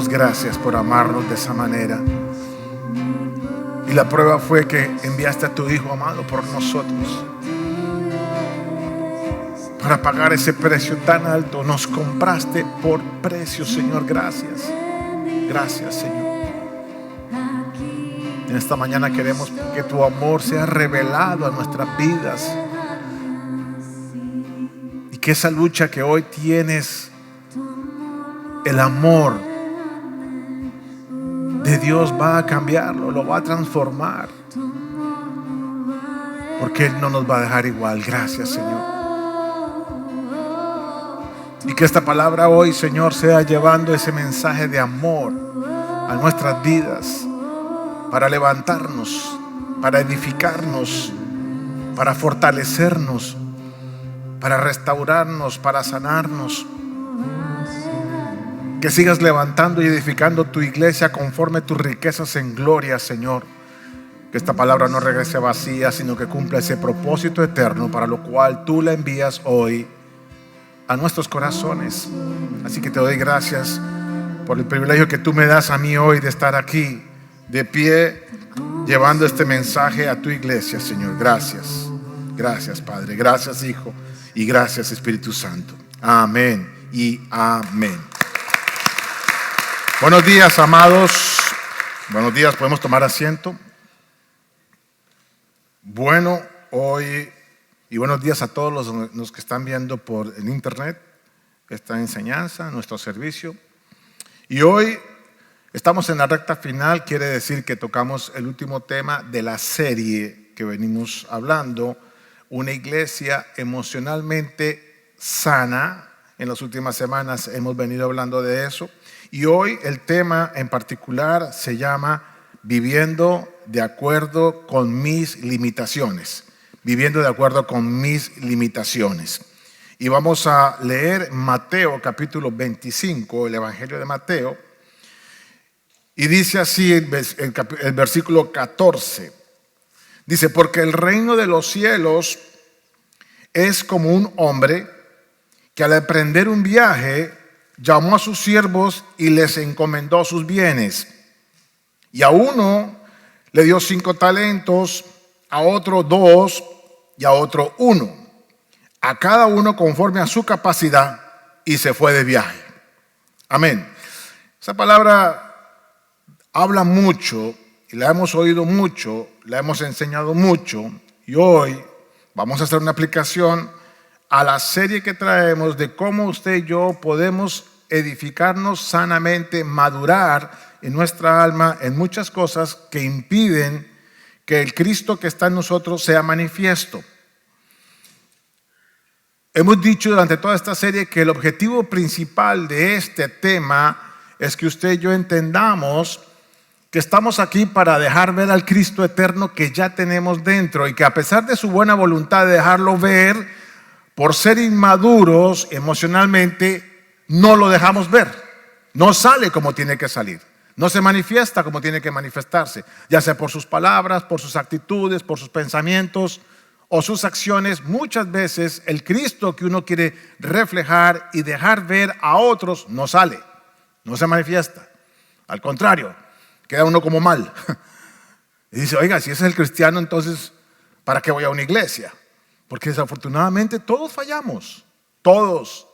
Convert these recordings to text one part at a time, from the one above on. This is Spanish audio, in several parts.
damos gracias por amarnos de esa manera. Y la prueba fue que enviaste a tu Hijo amado por nosotros, para pagar ese precio tan alto. Nos compraste por precio, Señor. Gracias. Gracias, Señor. En esta mañana queremos que tu amor sea revelado a nuestras vidas, y que esa lucha que hoy tienes, el amor de Dios va a cambiarlo, lo va a transformar, porque Él no nos va a dejar igual. Gracias, Señor. Y que esta palabra hoy, Señor, sea llevando ese mensaje de amor a nuestras vidas, para levantarnos, para edificarnos, para fortalecernos, para restaurarnos, para sanarnos. Que sigas levantando y edificando tu iglesia conforme tus riquezas en gloria, Señor. Que esta palabra no regrese vacía, sino que cumpla ese propósito eterno para lo cual tú la envías hoy a nuestros corazones. Así que te doy gracias por el privilegio que tú me das a mí hoy de estar aquí de pie, llevando este mensaje a tu iglesia, Señor. Gracias. Gracias, Padre. Gracias, Hijo. Y gracias, Espíritu Santo. Amén y amén. Buenos días, amados. Buenos días, podemos tomar asiento. Bueno, hoy, y buenos días a todos los que están viendo por el internet esta enseñanza, nuestro servicio. Y hoy estamos en la recta final, quiere decir que tocamos el último tema de la serie que venimos hablando, una iglesia emocionalmente sana. En las últimas semanas hemos venido hablando de eso. Y hoy el tema en particular se llama Viviendo de acuerdo con mis limitaciones. Viviendo de acuerdo con mis limitaciones. Y vamos a leer Mateo capítulo 25, el Evangelio de Mateo. Y dice así el versículo 14. Dice: porque el reino de los cielos es como un hombre que al emprender un viaje llamó a sus siervos y les encomendó sus bienes. Y a uno le dio 5 talentos, a otro 2 y a otro 1, a cada uno conforme a su capacidad, y se fue de viaje. Amén. Esa palabra habla mucho, y la hemos oído mucho, la hemos enseñado mucho, y hoy vamos a hacer una aplicación a la serie que traemos de cómo usted y yo podemos edificarnos sanamente, madurar en nuestra alma en muchas cosas que impiden que el Cristo que está en nosotros sea manifiesto. Hemos dicho durante toda esta serie que el objetivo principal de este tema es que usted y yo entendamos que estamos aquí para dejar ver al Cristo eterno que ya tenemos dentro, y que a pesar de su buena voluntad de dejarlo ver, por ser inmaduros emocionalmente, no lo dejamos ver. No sale como tiene que salir. No se manifiesta como tiene que manifestarse, ya sea por sus palabras, por sus actitudes, por sus pensamientos o sus acciones. Muchas veces el Cristo que uno quiere reflejar y dejar ver a otros no sale, no se manifiesta. Al contrario, queda uno como mal. Y dice: oiga, si ese es el cristiano, entonces ¿para qué voy a una iglesia? Porque desafortunadamente todos fallamos, todos.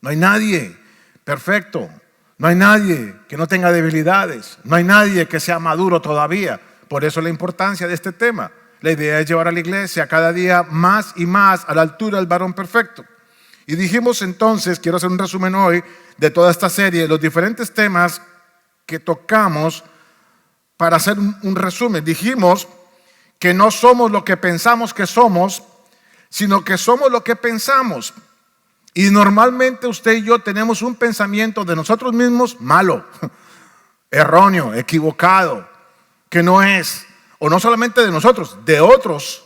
No hay nadie perfecto, no hay nadie que no tenga debilidades, no hay nadie que sea maduro todavía. Por eso la importancia de este tema. La idea es llevar a la iglesia cada día más y más a la altura del varón perfecto. Y dijimos entonces, quiero hacer un resumen hoy de toda esta serie, los diferentes temas que tocamos. Para hacer un resumen, dijimos que no somos lo que pensamos que somos, sino que somos lo que pensamos. Y normalmente usted y yo tenemos un pensamiento de nosotros mismos malo, erróneo, equivocado, que no es, o no solamente de nosotros, de otros,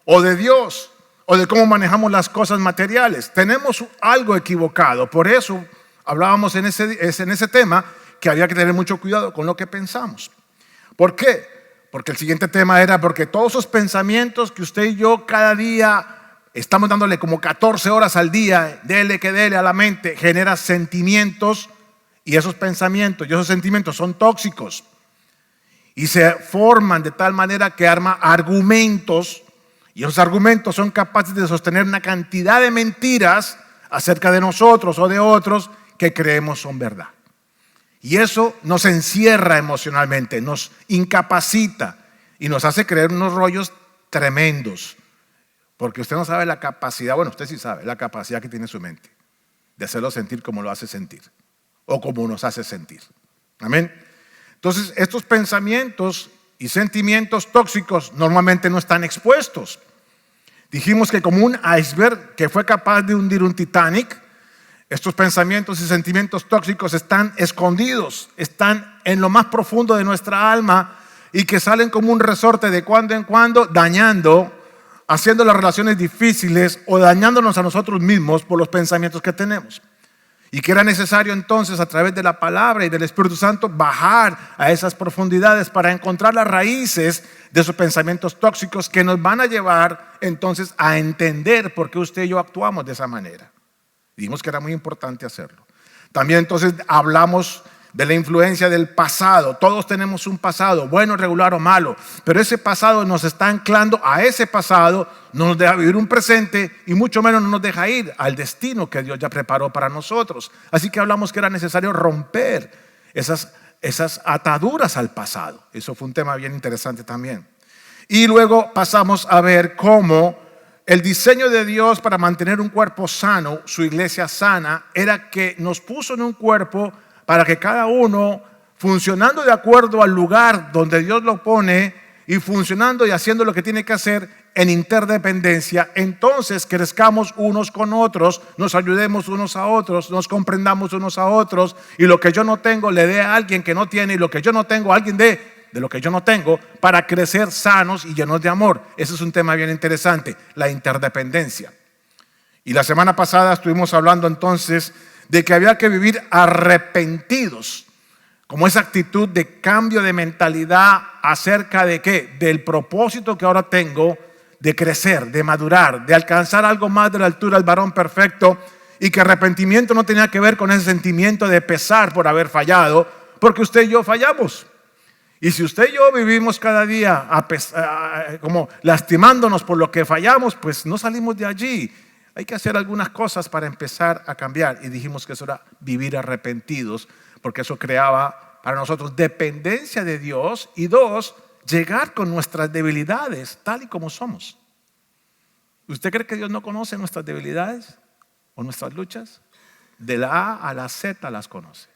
o de Dios, o de cómo manejamos las cosas materiales. Tenemos algo equivocado. Por eso hablábamos en ese tema que había que tener mucho cuidado con lo que pensamos. ¿Por qué? Porque el siguiente tema era porque todos esos pensamientos que usted y yo cada día estamos dándole como 14 horas al día, dele que dele a la mente, genera sentimientos Y esos pensamientos y esos sentimientos son tóxicos. Y se forman de tal manera que arma argumentos. Y esos argumentos son capaces de sostener una cantidad de mentiras acerca de nosotros o de otros que creemos son verdad. Y eso nos encierra emocionalmente, nos incapacita y nos hace creer unos rollos tremendos. Porque usted no sabe la capacidad, bueno, usted sí sabe la capacidad que tiene su mente de hacerlo sentir como lo hace sentir o como nos hace sentir. Amén. Entonces, estos pensamientos y sentimientos tóxicos normalmente no están expuestos. Dijimos que como un iceberg que fue capaz de hundir un Titanic, estos pensamientos y sentimientos tóxicos están escondidos, están en lo más profundo de nuestra alma y que salen como un resorte de cuando en cuando, dañando, haciendo las relaciones difíciles o dañándonos a nosotros mismos por los pensamientos que tenemos. Y que era necesario entonces a través de la palabra y del Espíritu Santo bajar a esas profundidades para encontrar las raíces de esos pensamientos tóxicos que nos van a llevar entonces a entender por qué usted y yo actuamos de esa manera. Dijimos que era muy importante hacerlo. También entonces hablamos de la influencia del pasado. Todos tenemos un pasado, bueno, regular o malo, pero ese pasado nos está anclando a ese pasado, no nos deja vivir un presente y mucho menos no nos deja ir al destino que Dios ya preparó para nosotros. Así que hablamos que era necesario romper esas ataduras al pasado. Eso fue un tema bien interesante también. Y luego pasamos a ver cómo el diseño de Dios para mantener un cuerpo sano, su iglesia sana, era que nos puso en un cuerpo para que cada uno, funcionando de acuerdo al lugar donde Dios lo pone y funcionando y haciendo lo que tiene que hacer en interdependencia, entonces crezcamos unos con otros, nos ayudemos unos a otros, nos comprendamos unos a otros y lo que yo no tengo le dé a alguien que no tiene y lo que yo no tengo a alguien de lo que yo no tengo para crecer sanos y llenos de amor. Ese es un tema bien interesante, la interdependencia. Y la semana pasada estuvimos hablando entonces de que había que vivir arrepentidos, como esa actitud de cambio de mentalidad acerca de qué, del propósito que ahora tengo de crecer, de madurar, de alcanzar algo más de la altura del varón perfecto, y que arrepentimiento no tenía que ver con ese sentimiento de pesar por haber fallado, porque usted y yo fallamos. Y si usted y yo vivimos cada día como lastimándonos por lo que fallamos, pues no salimos de allí. Hay que hacer algunas cosas para empezar a cambiar. Y dijimos que eso era vivir arrepentidos, porque eso creaba para nosotros dependencia de Dios. Y dos, llegar con nuestras debilidades tal y como somos. ¿Usted cree que Dios no conoce nuestras debilidades o nuestras luchas? De la A a la Z las conoce.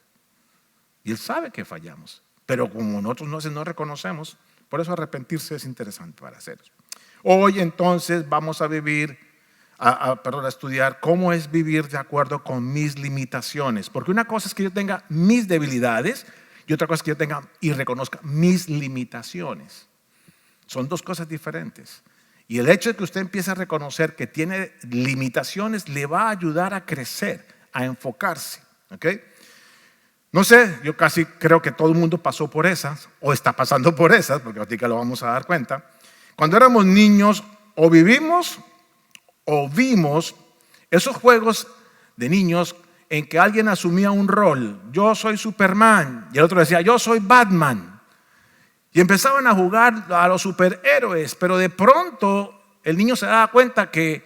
Y Él sabe que fallamos. Pero como nosotros no reconocemos, por eso arrepentirse es interesante para hacer. Hoy entonces vamos a vivir a estudiar cómo es vivir de acuerdo con mis limitaciones. Porque una cosa es que yo tenga mis debilidades y otra cosa es que yo tenga y reconozca mis limitaciones. Son dos cosas diferentes. Y el hecho de que usted empiece a reconocer que tiene limitaciones le va a ayudar a crecer, a enfocarse. ¿Ok? No sé, yo casi creo que todo el mundo pasó por esas o está pasando por esas, porque ahorita lo vamos a dar cuenta. Cuando éramos niños o vivimos o vimos esos juegos de niños en que alguien asumía un rol. Yo soy Superman y el otro decía yo soy Batman. Y empezaban a jugar a los superhéroes, pero de pronto el niño se daba cuenta que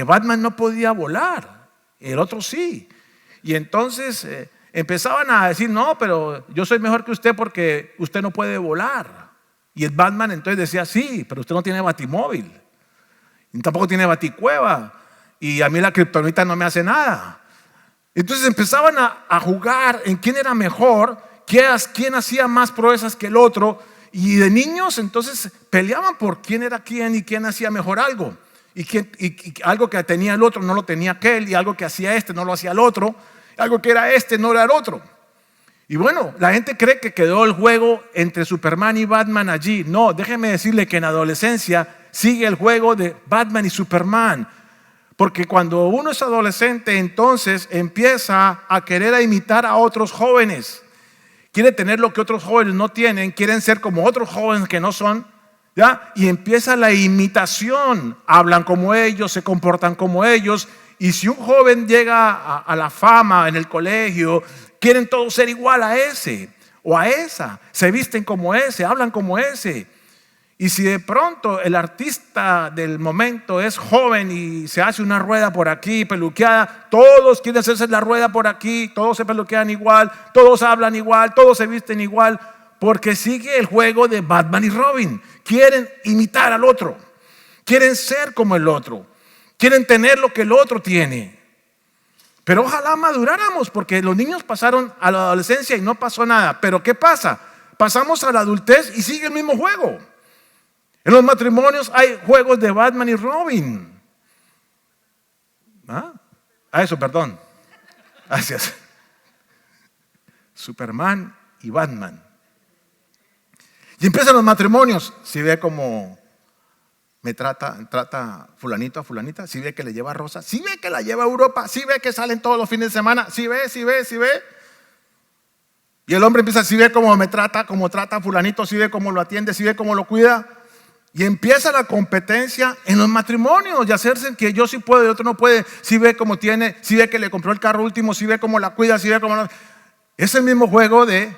Batman no podía volar, el otro sí. Y entonces empezaban a decir, no, pero yo soy mejor que usted porque usted no puede volar. Y el Batman entonces decía, sí, pero usted no tiene batimóvil. Y tampoco tiene baticueva. Y a mí la kriptonita no me hace nada. Entonces empezaban a jugar en quién era mejor, quién hacía más proezas que el otro. Y de niños entonces peleaban por quién era quién y quién hacía mejor algo. Y algo que tenía el otro no lo tenía aquel. Y algo que hacía este no lo hacía el otro. Algo que era este no era el otro. Y bueno, la gente cree que quedó el juego entre Superman y Batman allí. No, déjeme decirle que en adolescencia sigue el juego de Batman y Superman. Porque cuando uno es adolescente, entonces empieza a querer imitar a otros jóvenes. Quiere tener lo que otros jóvenes no tienen, quieren ser como otros jóvenes que no son, ¿ya? Y empieza la imitación. Hablan como ellos, se comportan como ellos. Y si un joven llega a la fama en el colegio, Quieren todos ser igual a ese o a esa. Se visten como ese, hablan como ese. Y si de pronto el artista del momento es joven y se hace una rueda por aquí, peluqueada, todos quieren hacerse la rueda por aquí, todos se peluquean igual, todos hablan igual, todos se visten igual, porque sigue el juego de Batman y Robin. Quieren imitar al otro, quieren ser como el otro, quieren tener lo que el otro tiene. Pero ojalá maduráramos, porque los niños pasaron a la adolescencia y no pasó nada. Pero ¿qué pasa? Pasamos a la adultez y sigue el mismo juego. En los matrimonios hay juegos de Batman y Robin. Eso, perdón. Gracias. Superman y Batman. Y empiezan los matrimonios. Si ve cómo me trata fulanito a fulanita, si ve que le lleva rosa, si ve que la lleva a Europa, si ve que salen todos los fines de semana, si ve. Y el hombre empieza, si ve cómo me trata, cómo trata a fulanito, si ve cómo lo atiende, si ve cómo lo cuida. Y empieza la competencia en los matrimonios de hacerse que yo sí puedo y el otro no puede. Si ve cómo tiene, si ve que le compró el carro último, si ve cómo la cuida, si ve cómo no. Es el mismo juego de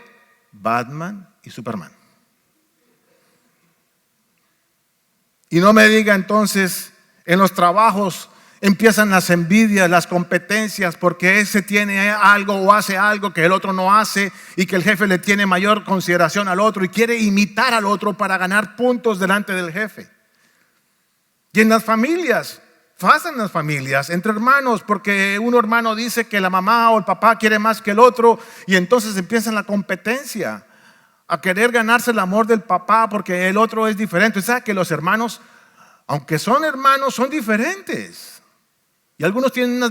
Batman y Superman. Y no me diga entonces, en los trabajos empiezan las envidias, las competencias, porque ese tiene algo o hace algo que el otro no hace y que el jefe le tiene mayor consideración al otro y quiere imitar al otro para ganar puntos delante del jefe. Y en las familias, pasan las familias, entre hermanos, porque un hermano dice que la mamá o el papá quiere más que el otro y entonces empiezan la competencia a querer ganarse el amor del papá porque el otro es diferente. O sea que los hermanos, aunque son hermanos, son diferentes. Y algunos tienen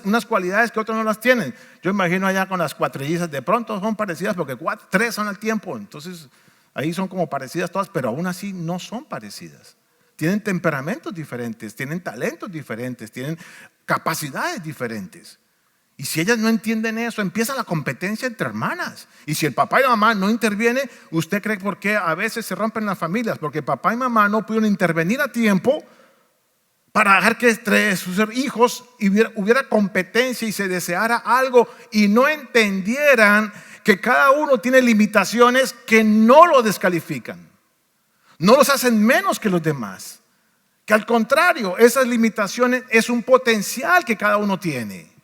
unas cualidades que otros no las tienen. Yo imagino allá con las cuatrillizas, de pronto son parecidas porque tres son al tiempo. Entonces ahí son como parecidas todas, pero aún así no son parecidas. Tienen temperamentos diferentes, tienen talentos diferentes, tienen capacidades diferentes. Y si ellas no entienden eso, empieza la competencia entre hermanas. Y si el papá y la mamá no intervienen, ¿usted cree por qué a veces se rompen las familias? Porque papá y mamá no pudieron intervenir a tiempo para dejar que entre sus hijos hubiera competencia y se deseara algo y no entendieran que cada uno tiene limitaciones que no lo descalifican, no los hacen menos que los demás, que al contrario, esas limitaciones es un potencial que cada uno tiene.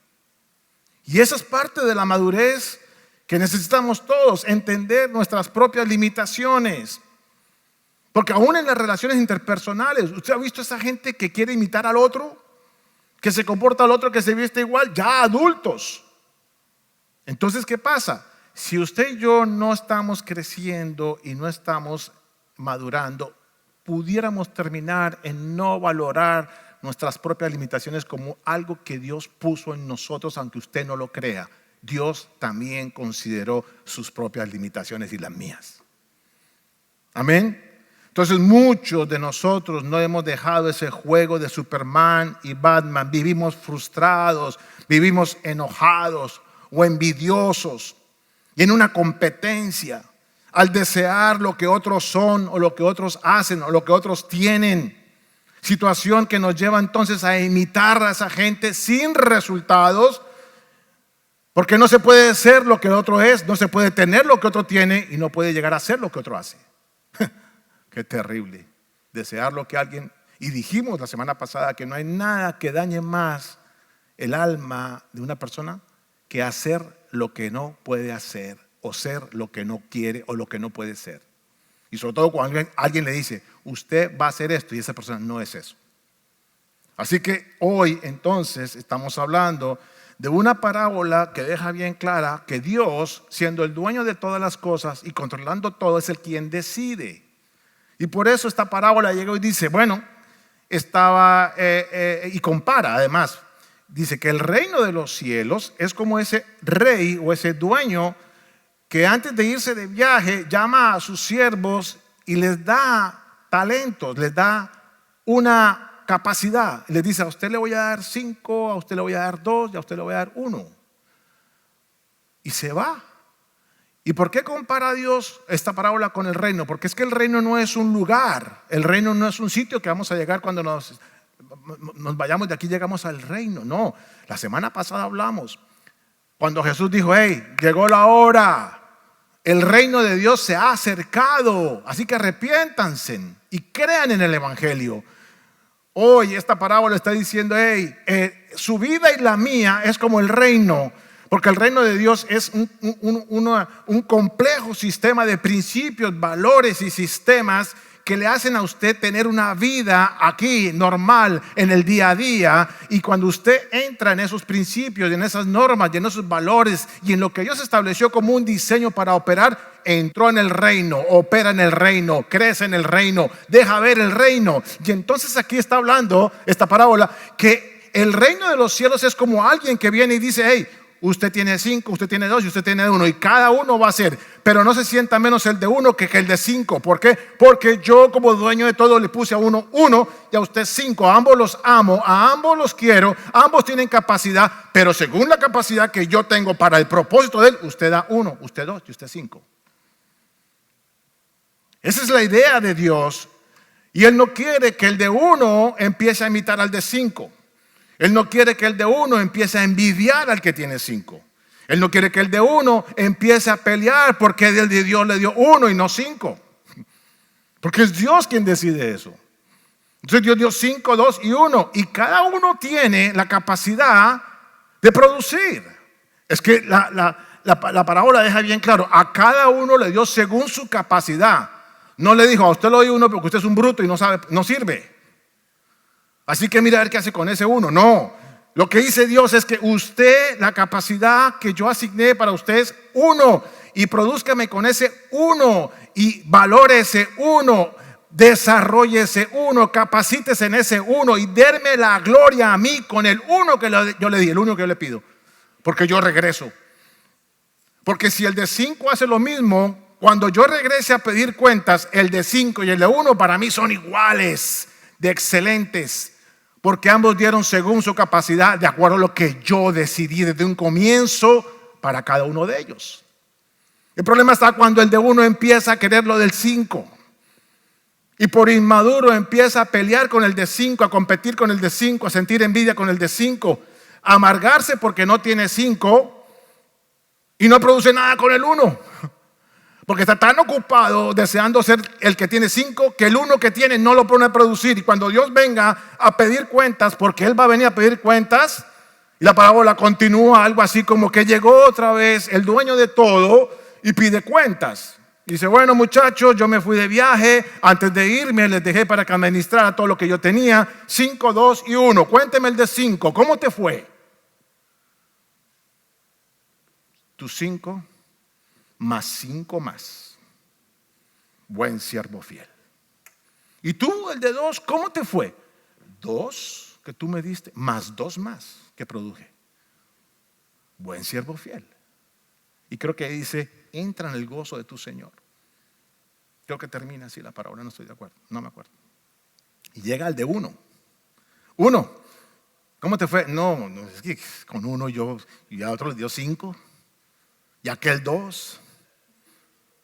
Y esa es parte de la madurez que necesitamos todos, entender nuestras propias limitaciones. Porque aún en las relaciones interpersonales, ¿usted ha visto esa gente que quiere imitar al otro? Que se comporta al otro, que se viste igual, ya adultos. Entonces, ¿qué pasa? Si usted y yo no estamos creciendo y no estamos madurando, pudiéramos terminar en no valorar nuestras propias limitaciones como algo que Dios puso en nosotros, aunque usted no lo crea. Dios también consideró sus propias limitaciones y las mías. Amén. Entonces muchos de nosotros no hemos dejado ese juego de Superman y Batman. Vivimos frustrados, vivimos enojados o envidiosos y en una competencia al desear lo que otros son o lo que otros hacen o lo que otros tienen. Situación que nos lleva entonces a imitar a esa gente sin resultados, porque no se puede ser lo que el otro es, no se puede tener lo que otro tiene y no puede llegar a ser lo que otro hace. Qué terrible, desear lo que alguien, y dijimos la semana pasada que no hay nada que dañe más el alma de una persona que hacer lo que no puede hacer o ser lo que no quiere o lo que no puede ser. Y sobre todo cuando alguien le dice, usted va a hacer esto y esa persona no es eso. Así que hoy entonces estamos hablando de una parábola que deja bien clara que Dios, siendo el dueño de todas las cosas y controlando todo, es el quien decide. Y por eso esta parábola llega y dice, bueno, y compara además, dice que el reino de los cielos es como ese rey o ese dueño que antes de irse de viaje llama a sus siervos y les da talentos, les da una capacidad. Les dice, a usted le voy a dar 5, a usted le voy a dar 2 y a usted le voy a dar 1. Y se va. ¿Y por qué compara Dios esta parábola con el reino? Porque es que el reino no es un lugar, el reino no es un sitio que vamos a llegar cuando nos vayamos de aquí, llegamos al reino. No, la semana pasada hablamos. Cuando Jesús dijo, hey, llegó la hora, el reino de Dios se ha acercado, así que arrepiéntanse y crean en el evangelio. Hoy esta parábola está diciendo, hey, su vida y la mía es como el reino, porque el reino de Dios es un complejo sistema de principios, valores y sistemas que le hacen a usted tener una vida aquí normal en el día a día. Y cuando usted entra en esos principios, en esas normas y en esos valores y en lo que Dios estableció como un diseño para operar, entró en el reino, opera en el reino, crece en el reino, deja ver el reino. Y entonces aquí está hablando esta parábola que el reino de los cielos es como alguien que viene y dice, hey, usted tiene 5, usted tiene 2 y usted tiene 1, y cada uno va a ser, pero no se sienta menos el de 1 que el de 5. ¿Por qué? Porque yo como dueño de todo le puse a uno 1 y a usted 5. A ambos los amo, a ambos los quiero, ambos tienen capacidad, pero según la capacidad que yo tengo para el propósito de él, usted da 1, usted 2 y usted 5. Esa es la idea de Dios, y Él no quiere que el de 1 empiece a imitar al de 5. Él no quiere que el de 1 empiece a envidiar al que tiene 5. Él no quiere que el de 1 empiece a pelear porque el de Dios le dio 1 y no 5. Porque es Dios quien decide eso. Entonces Dios dio 5, 2 y 1. Y cada uno tiene la capacidad de producir. Es que la parábola deja bien claro. A cada uno le dio según su capacidad. No le dijo, a usted le doy 1 porque usted es un bruto y no sabe, no sirve. Así que mira a ver qué hace con ese 1. No, lo que dice Dios es que usted, la capacidad que yo asigné para usted es 1, y produzcame con ese 1 y valore ese 1, desarrolle ese 1, capacítese en ese 1 y derme la gloria a mí con el 1 que yo le di, el 1 que yo le pido, porque yo regreso. Porque si el de 5 hace lo mismo, cuando yo regrese a pedir cuentas, el de 5 y el de 1 para mí son iguales, de excelentes, porque ambos dieron según su capacidad, de acuerdo a lo que yo decidí desde un comienzo para cada uno de ellos. El problema está cuando el de 1 empieza a querer lo del 5 y por inmaduro empieza a pelear con el de 5, a competir con el de 5, a sentir envidia con el de 5, a amargarse porque no tiene 5 y no produce nada con el 1. Porque está tan ocupado deseando ser el que tiene 5 que el 1 que tiene no lo pone a producir. Y cuando Dios venga a pedir cuentas, porque Él va a venir a pedir cuentas, y la parábola continúa algo así como que llegó otra vez el dueño de todo y pide cuentas. Dice, bueno muchachos, yo me fui de viaje, antes de irme les dejé para que administrara todo lo que yo tenía, 5, 2 y 1. Cuénteme el de 5, ¿cómo te fue? Tus 5 más 5 más. Buen siervo fiel. Y tú, el de 2, ¿cómo te fue? 2 que tú me diste, más 2 más que produje. Buen siervo fiel. Y creo que ahí dice, entra en el gozo de tu Señor. Creo que termina así la parábola, no estoy de acuerdo, no me acuerdo. Y llega el de 1. 1, ¿cómo te fue? No, es que con 1 yo, y a otro le dio 5. Y aquel 2.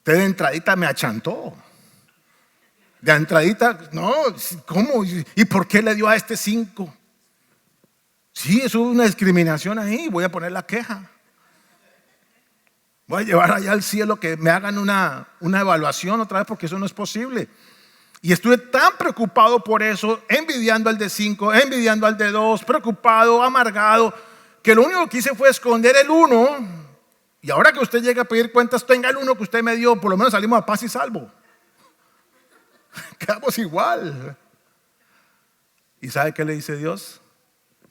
De entradita me achantó. De entradita, no, ¿cómo? ¿Y por qué le dio a este 5? Sí, eso es una discriminación ahí. Voy a poner la queja. Voy a llevar allá al cielo que me hagan una evaluación otra vez, porque eso no es posible. Y estuve tan preocupado por eso, envidiando al de 5, envidiando al de 2, preocupado, amargado, que lo único que hice fue esconder el 1. Y ahora que usted llega a pedir cuentas, tenga el 1 que usted me dio, por lo menos salimos a paz y salvo. Quedamos igual. ¿Y sabe qué le dice Dios?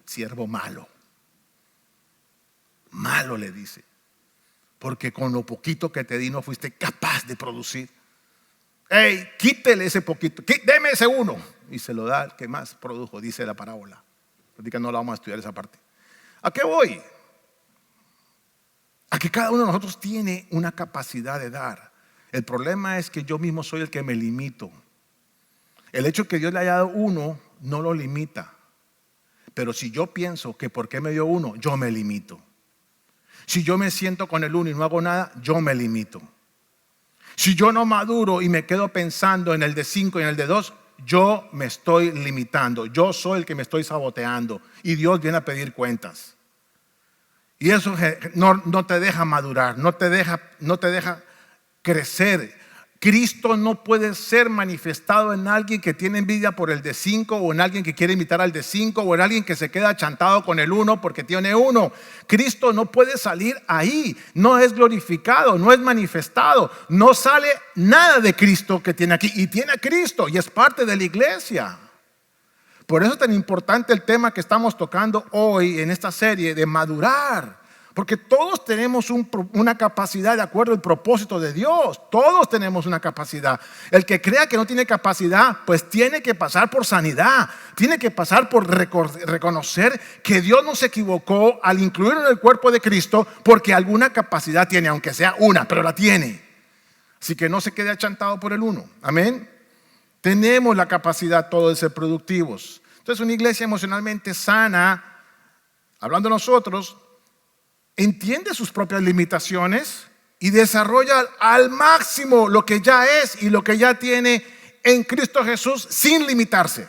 Siervo malo. Malo le dice. Porque con lo poquito que te di no fuiste capaz de producir. Hey, quítele ese poquito, deme ese 1. Y se lo da al que más produjo, dice la parábola. Así que no la vamos a estudiar esa parte. ¿A qué voy? A que cada uno de nosotros tiene una capacidad de dar. El problema es que yo mismo soy el que me limito. El hecho que Dios le haya dado 1 no lo limita. Pero si yo pienso que por qué me dio 1, yo me limito. Si yo me siento con el 1 y no hago nada, yo me limito. Si yo no maduro y me quedo pensando en el de 5 y en el de 2, yo me estoy limitando. Yo soy el que me estoy saboteando. Y Dios viene a pedir cuentas. Y eso no te deja madurar, no te deja crecer. Cristo no puede ser manifestado en alguien que tiene envidia por el de 5, o en alguien que quiere imitar al de 5, o en alguien que se queda achantado con el 1 porque tiene 1. Cristo no puede salir ahí, no es glorificado, no es manifestado, no sale nada de Cristo que tiene aquí, y tiene a Cristo y es parte de la iglesia. Por eso es tan importante el tema que estamos tocando hoy en esta serie de madurar. Porque todos tenemos una capacidad de acuerdo al propósito de Dios. Todos tenemos una capacidad. El que crea que no tiene capacidad, pues tiene que pasar por sanidad. Tiene que pasar por reconocer que Dios no se equivocó al incluirlo en el cuerpo de Cristo, porque alguna capacidad tiene, aunque sea una, pero la tiene. Así que no se quede achantado por el 1. Amén. Tenemos la capacidad todos de ser productivos. Entonces, una iglesia emocionalmente sana, hablando de nosotros, entiende sus propias limitaciones y desarrolla al máximo lo que ya es y lo que ya tiene en Cristo Jesús sin limitarse.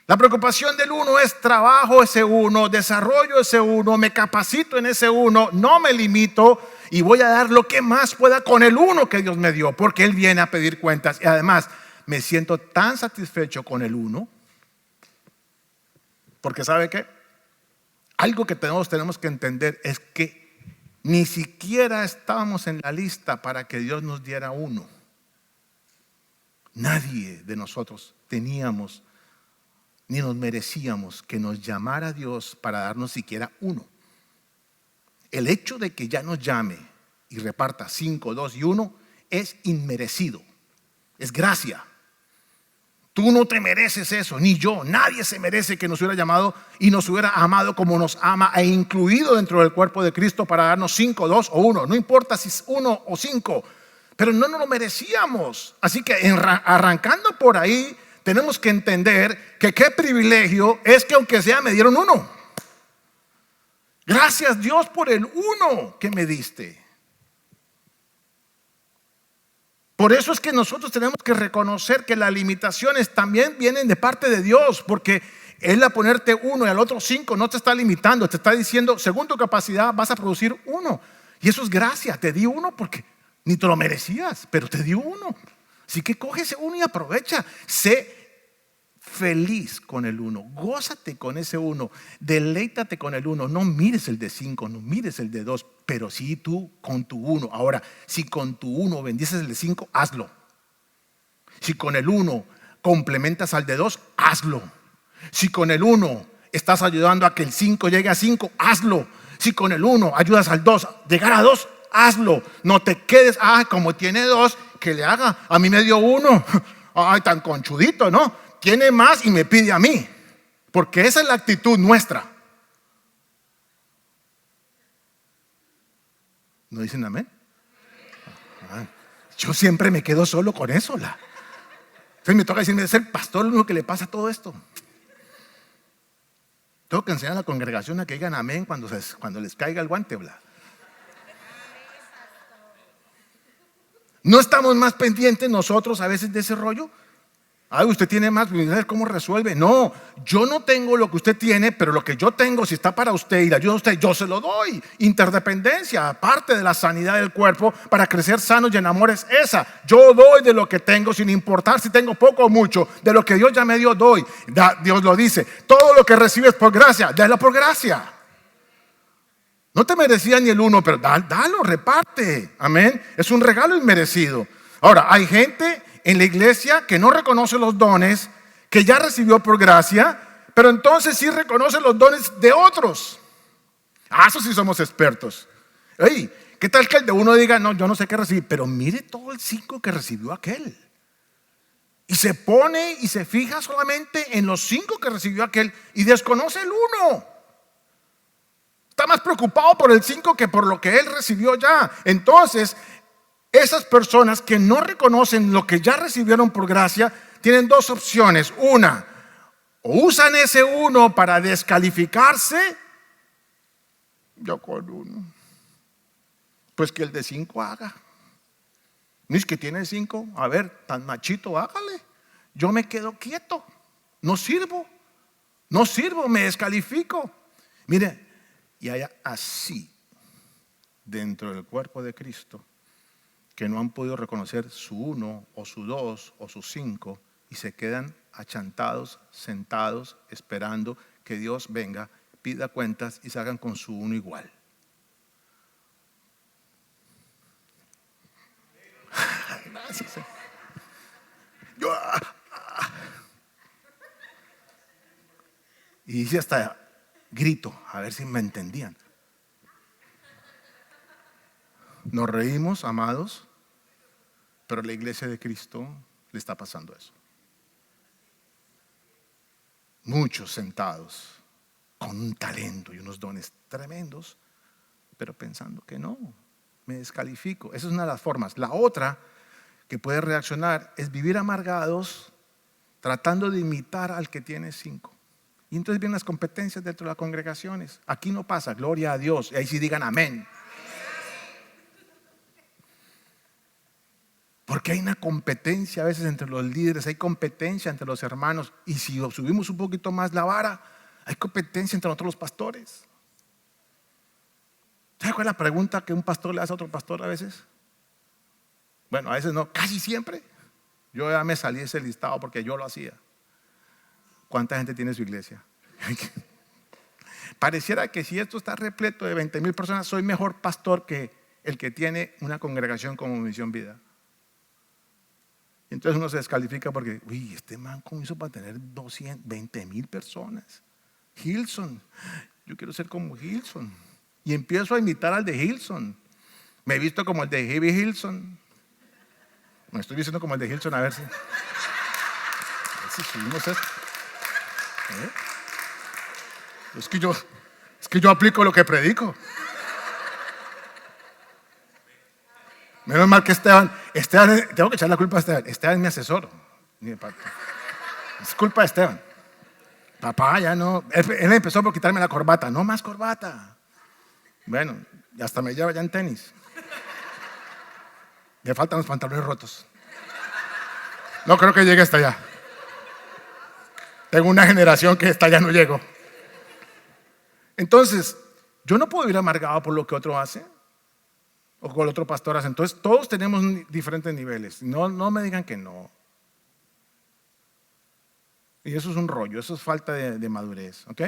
La preocupación del 1 es trabajo ese 1, desarrollo ese 1, me capacito en ese 1, no me limito y voy a dar lo que más pueda con el 1 que Dios me dio, porque Él viene a pedir cuentas. Y además me siento tan satisfecho con el 1, porque ¿sabe qué? Algo que tenemos que entender es que ni siquiera estábamos en la lista para que Dios nos diera 1. Nadie de nosotros teníamos ni nos merecíamos que nos llamara Dios para darnos siquiera 1. El hecho de que ya nos llame y reparta 5, 2 y 1 es inmerecido, es gracia. Tú no te mereces eso, ni yo. Nadie se merece que nos hubiera llamado y nos hubiera amado como nos ama e incluido dentro del cuerpo de Cristo para darnos 5, 2 o 1. No importa si es 1 o 5, pero no nos lo merecíamos. Así que arrancando por ahí, tenemos que entender que qué privilegio es que aunque sea me dieron 1. Gracias Dios por el 1 que me diste. Por eso es que nosotros tenemos que reconocer que las limitaciones también vienen de parte de Dios, porque Él a ponerte 1 y al otro 5 no te está limitando, te está diciendo, según tu capacidad vas a producir 1. Y eso es gracia, te di 1 porque ni te lo merecías, pero te di 1. Así que coge ese 1 y aprovecha, sé feliz con el 1, gózate con ese 1, deleítate con el 1, no mires el de 5, no mires el de 2, pero sí tú con tu 1. Ahora, si con tu 1 bendices el de 5, hazlo. Si con el 1 complementas al de 2, hazlo. Si con el 1 estás ayudando a que el 5 llegue a 5, hazlo. Si con el 1 ayudas al 2 a llegar a 2, hazlo. No te quedes, como tiene 2, que le haga, a mí me dio 1, tan conchudito, ¿no? Tiene más y me pide a mí, porque esa es la actitud nuestra. ¿No dicen amén? Yo siempre me quedo solo con eso. Entonces me toca decirme, es el pastor lo único que le pasa a todo esto. Tengo que enseñar a la congregación a que digan amén cuando les caiga el guante, bla. ¿No estamos más pendientes nosotros a veces de ese rollo? Usted tiene más, ¿cómo resuelve? No, yo no tengo lo que usted tiene, pero lo que yo tengo, si está para usted y le ayuda a usted, yo se lo doy. Interdependencia, aparte de la sanidad del cuerpo, para crecer sanos y en amor es esa. Yo doy de lo que tengo, sin importar si tengo poco o mucho, de lo que Dios ya me dio, doy. Dios lo dice, todo lo que recibes por gracia, dalo por gracia. No te merecía ni el 1, pero dalo, reparte. Amén. Es un regalo inmerecido. Ahora, hay gente en la iglesia que no reconoce los dones que ya recibió por gracia, pero entonces sí reconoce los dones de otros. Eso sí somos expertos. ¿Qué tal que el de uno diga, no, yo no sé qué recibí, pero mire todo el 5 que recibió aquel? Y se pone y se fija solamente en los 5 que recibió aquel y desconoce el 1. Está más preocupado por el 5 que por lo que él recibió ya. Entonces, esas personas que no reconocen lo que ya recibieron por gracia tienen 2 opciones. Una, o usan ese 1 para descalificarse. Yo con 1. Pues que el de 5 haga. No es que tiene 5. A ver, tan machito, hágale. Yo me quedo quieto. No sirvo, me descalifico. Mire, Y hay así dentro del cuerpo de Cristo que no han podido reconocer su 1 o su 2 o su 5 y se quedan achantados, sentados, esperando que Dios venga, pida cuentas y salgan con su 1 igual. Gracias. Y hice hasta grito, a ver si me entendían. Nos reímos, amados, pero a la iglesia de Cristo le está pasando eso. Muchos sentados con un talento y unos dones tremendos, pero pensando que no, me descalifico. Esa es una de las formas. La otra que puede reaccionar es vivir amargados tratando de imitar al que tiene 5. Y entonces vienen las competencias dentro de las congregaciones. Aquí no pasa, gloria a Dios. Y ahí sí digan amén. Porque hay una competencia a veces entre los líderes, hay competencia entre los hermanos. Y si subimos un poquito más la vara, hay competencia entre nosotros los pastores. ¿Sabes cuál es la pregunta que un pastor le hace a otro pastor a veces? Bueno, a veces no, casi siempre. Yo ya me salí de ese listado porque yo lo hacía. ¿Cuánta gente tiene su iglesia? Pareciera que si esto está repleto de 20,000 personas, soy mejor pastor que el que tiene una congregación como Misión Vida. Entonces uno se descalifica porque, uy, este man, ¿cómo hizo para tener 20,000 personas? Hilson, yo quiero ser como Hilson. Y empiezo a imitar al de Hilson. Me he visto como el de Heavy Hilson. Me estoy diciendo como el de Hilson, a ver si subimos esto. Es que yo aplico lo que predico. Menos mal que Esteban, tengo que echar la culpa a Esteban. Esteban es mi asesor. Es culpa de Esteban. Papá, ya no. Él empezó por quitarme la corbata. No más corbata. Bueno, y hasta me lleva ya en tenis. Le faltan los pantalones rotos. No creo que llegue hasta allá. Tengo una generación que hasta allá no llego. Entonces, yo no puedo ir amargado por lo que otro hace o con el otro pastor hace. Entonces, todos tenemos diferentes niveles. No me digan que no. Y eso es un rollo, eso es falta de madurez, ¿ok?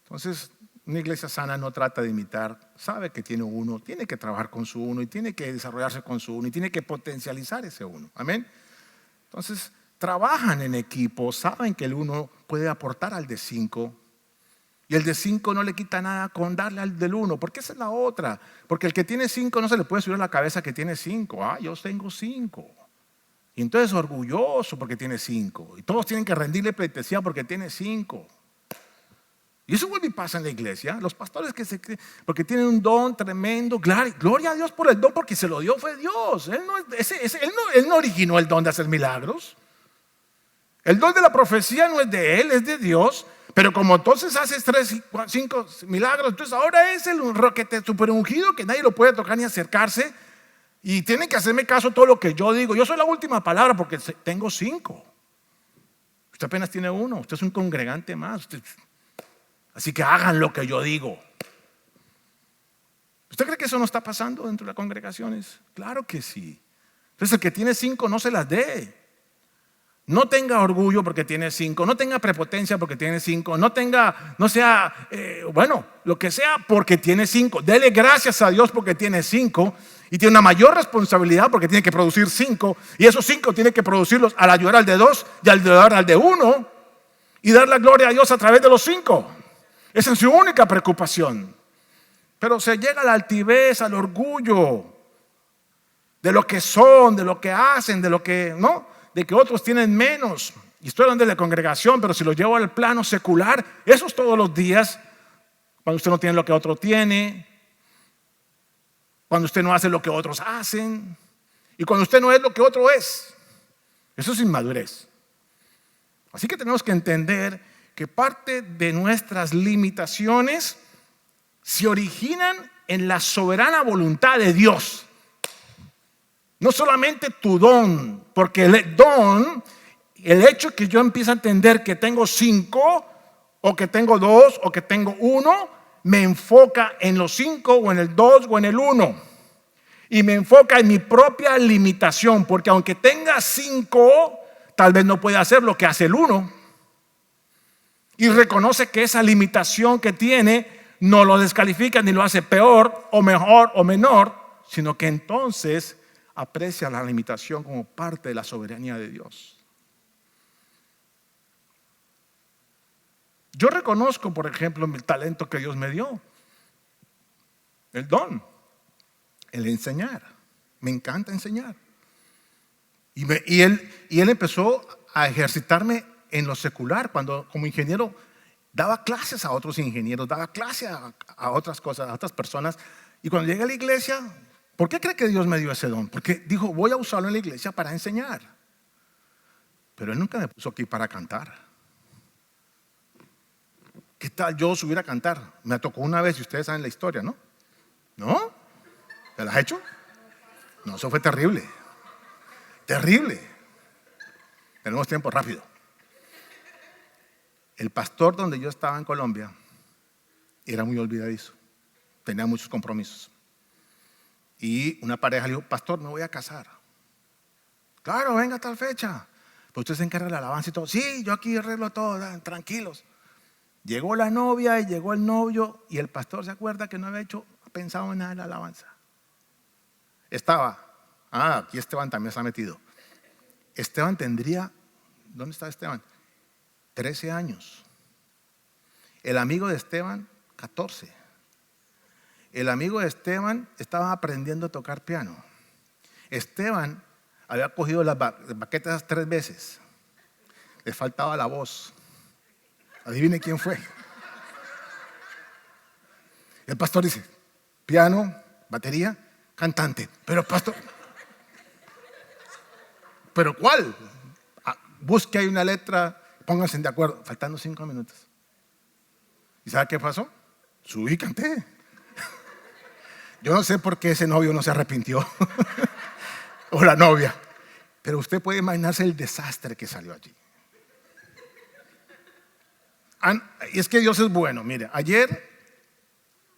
Entonces, una iglesia sana no trata de imitar, sabe que tiene 1, tiene que trabajar con su 1 y tiene que desarrollarse con su 1 y tiene que potencializar ese 1, amén. Entonces, trabajan en equipo, saben que el 1 puede aportar al de 5 y el de 5 no le quita nada con darle al del 1, porque esa es la otra, porque el que tiene 5 no se le puede subir a la cabeza que tiene 5, yo tengo 5. Y entonces orgulloso porque tiene 5. Y todos tienen que rendirle pleitesía porque tiene 5. Y eso vuelve y pasa en la iglesia. Los pastores que se creen, porque tienen un don tremendo. Gloria a Dios por el don, porque se lo dio fue Dios. Él no originó el don de hacer milagros. El don de la profecía no es de Él, es de Dios. Pero como entonces haces 3, 5 milagros, entonces ahora es el roquete super ungido que nadie lo puede tocar ni acercarse. Y tienen que hacerme caso a todo lo que yo digo. Yo soy la última palabra porque tengo 5. Usted apenas tiene 1. Usted es un congregante más. Así que hagan lo que yo digo. ¿Usted cree que eso no está pasando dentro de las congregaciones? Claro que sí. Entonces el que tiene 5 no se las dé. No tenga orgullo porque tiene 5, no tenga prepotencia porque tiene 5, no sea, lo que sea porque tiene 5. Dele gracias a Dios porque tiene 5 y tiene una mayor responsabilidad porque tiene que producir 5 y esos 5 tiene que producirlos al ayudar al de 2 y al ayudar al de 1 y dar la gloria a Dios a través de los 5. Esa es su única preocupación. Pero se llega a la altivez, al orgullo de lo que son, de lo que hacen, de lo que no. De que otros tienen menos. Y estoy hablando de la congregación, pero si lo llevo al plano secular, eso es todos los días. Cuando usted no tiene lo que otro tiene, cuando usted no hace lo que otros hacen, y cuando usted no es lo que otro es. Eso es inmadurez. Así que tenemos que entender que parte de nuestras limitaciones se originan en la soberana voluntad de Dios. No solamente tu don, porque el don, el hecho que yo empiece a entender que tengo 5, o que tengo 2, o que tengo 1, me enfoca en los 5 o en el 2 o en el 1. Y me enfoca en mi propia limitación, porque aunque tenga 5, tal vez no pueda hacer lo que hace el 1. Y reconoce que esa limitación que tiene no lo descalifica ni lo hace peor o mejor o menor, sino que entonces aprecia la limitación como parte de la soberanía de Dios. Yo reconozco, por ejemplo, el talento que Dios me dio, el don, el enseñar. Me encanta enseñar. Y él empezó a ejercitarme en lo secular, cuando como ingeniero daba clases a otros ingenieros, daba clases a otras cosas, a otras personas. Y cuando llegué a la iglesia, ¿por qué cree que Dios me dio ese don? Porque dijo, voy a usarlo en la iglesia para enseñar. Pero Él nunca me puso aquí para cantar. ¿Qué tal yo subir a cantar? Me tocó una vez y ustedes saben la historia, ¿no? ¿No? ¿Te la has hecho? No, eso fue terrible. Terrible. Tenemos tiempo rápido. El pastor donde yo estaba en Colombia era muy olvidadizo. Tenía muchos compromisos. Y una pareja le dijo, pastor, me voy a casar. Claro, venga a tal fecha. Pues usted se encarga de la alabanza y todo. Sí, yo aquí arreglo todo, tranquilos. Llegó la novia y llegó el novio y el pastor se acuerda que no había pensado en nada de la alabanza. Aquí Esteban también se ha metido. Esteban tendría, ¿dónde está Esteban? 13 años. El amigo de Esteban, 14. El amigo de Esteban estaba aprendiendo a tocar piano. Esteban había cogido las baquetas 3 veces. Le faltaba la voz. Adivine quién fue. El pastor dice, piano, batería, cantante. Pero pastor, ¿pero cuál? Busque ahí una letra, pónganse de acuerdo. Faltando 5 minutos. ¿Y sabe qué pasó? Subí y canté. Yo no sé por qué ese novio no se arrepintió. O la novia. Pero usted puede imaginarse el desastre que salió allí. Y es que Dios es bueno. Mire, ayer,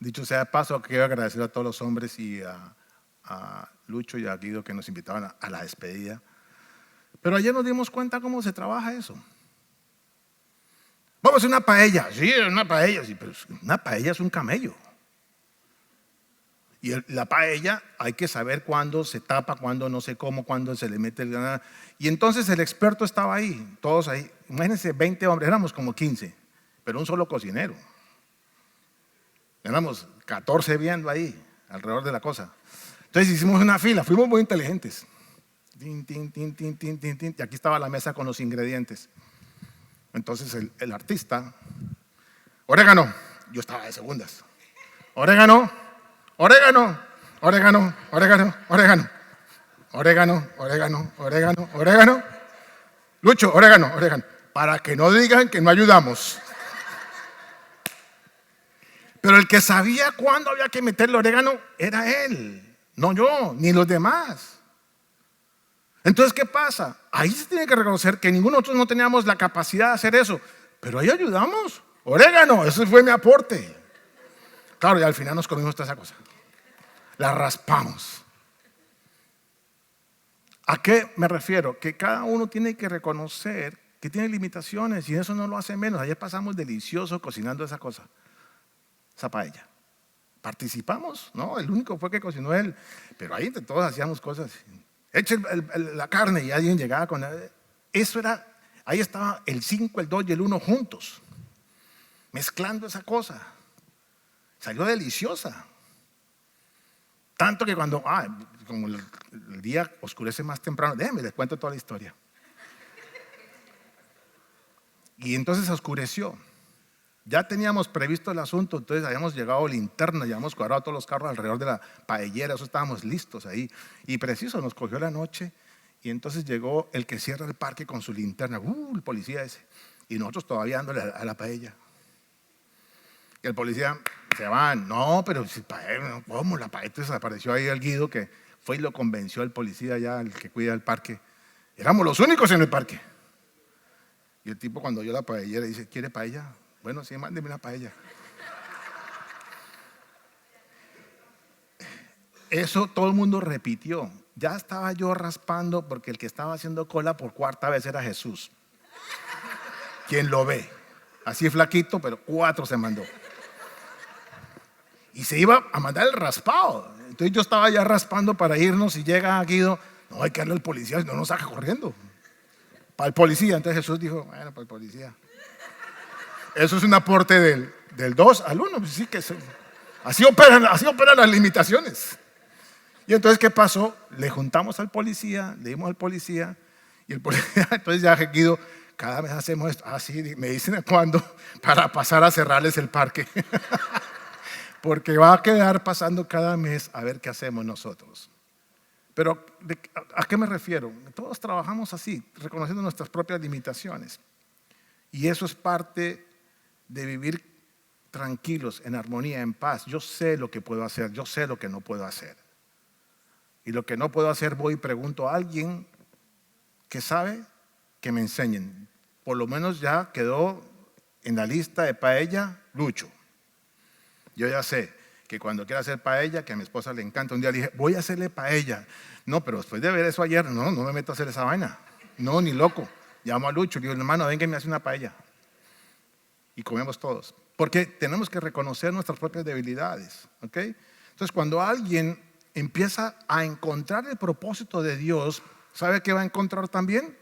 dicho sea de paso, quiero agradecer a todos los hombres y a Lucho y a Guido que nos invitaban a la despedida. Pero ayer nos dimos cuenta cómo se trabaja eso. Vamos a hacer una paella. Sí, una paella. Sí, pero una paella es un camello. Y la paella hay que saber cuándo se tapa, cuándo no sé cómo, cuándo se le mete el... Y entonces el experto estaba ahí, todos ahí. Imagínense, 20 hombres, éramos como 15, pero un solo cocinero. Éramos 14 viendo ahí, alrededor de la cosa. Entonces hicimos una fila, fuimos muy inteligentes. Tin, tin, tin, tin, tin, tin, tin, y aquí estaba la mesa con los ingredientes. Entonces el artista, orégano, yo estaba de segundas. Orégano, orégano, orégano, orégano, orégano, orégano, orégano, orégano, orégano. Lucho, orégano, orégano. Para que no digan que no ayudamos. Pero el que sabía cuándo había que meterle orégano era él, no yo, ni los demás. Entonces, ¿qué pasa? Ahí se tiene que reconocer que ninguno de nosotros no teníamos la capacidad de hacer eso, pero ahí ayudamos. Orégano, ese fue mi aporte. Claro, y al final nos comimos toda esa cosa. La raspamos. ¿A qué me refiero? Que cada uno tiene que reconocer que tiene limitaciones y eso no lo hace menos. Ayer pasamos delicioso cocinando esa cosa, esa paella. Participamos, ¿no? El único fue que cocinó él, pero ahí entre todos hacíamos cosas. Eche la carne y alguien llegaba con... Eso era, ahí estaba el 5, el 2 y el 1 juntos, mezclando esa cosa. Salió deliciosa. Tanto que cuando, como el día oscurece más temprano, déjenme les cuento toda la historia. Y entonces oscureció. Ya teníamos previsto el asunto, entonces habíamos llegado linterna, ya habíamos cuadrado todos los carros alrededor de la paellera, eso estábamos listos ahí. Y preciso, nos cogió la noche y entonces llegó el que cierra el parque con su linterna, el policía ese, y nosotros todavía dándole a la paella. Y el policía se va, no, pero si paella, ¿cómo la paella? Entonces apareció ahí el Guido que fue y lo convenció al policía ya, el que cuida el parque. Éramos los únicos en el parque. Y el tipo cuando oyó la paellera dice, ¿quiere paella? Bueno, sí, mándeme una paella. eso todo el mundo repitió. Ya estaba yo raspando porque el que estaba haciendo cola por cuarta vez era Jesús. ¿Quién lo ve? Así flaquito, pero 4 se mandó. Y se iba a mandar el raspado. Entonces yo estaba ya raspando para irnos y llega Guido. No, hay que darle al policía, si no nos saca corriendo. Para el policía. Entonces Jesús dijo, bueno, para el policía. Eso es un aporte del 2 al 1. Pues sí que así operan las limitaciones. Y entonces, ¿qué pasó? Le juntamos al policía, le dimos al policía. Y el policía, entonces ya Guido, cada vez hacemos esto. Así me dicen cuándo para pasar a cerrarles el parque. Porque va a quedar pasando cada mes a ver qué hacemos nosotros. Pero, ¿a qué me refiero? Todos trabajamos así, reconociendo nuestras propias limitaciones. Y eso es parte de vivir tranquilos, en armonía, en paz. Yo sé lo que puedo hacer, yo sé lo que no puedo hacer. Y lo que no puedo hacer, voy y pregunto a alguien que sabe, que me enseñen. Por lo menos ya quedó en la lista de paella, Lucho. Yo ya sé que cuando quiera hacer paella, que a mi esposa le encanta, un día le dije, voy a hacerle paella. No, pero después de ver eso ayer, no me meto a hacer esa vaina. No, ni loco. Llamo a Lucho, le digo, hermano, venga y me hace una paella. Y comemos todos. Porque tenemos que reconocer nuestras propias debilidades. ¿Ok? Entonces, cuando alguien empieza a encontrar el propósito de Dios, ¿sabe qué va a encontrar también?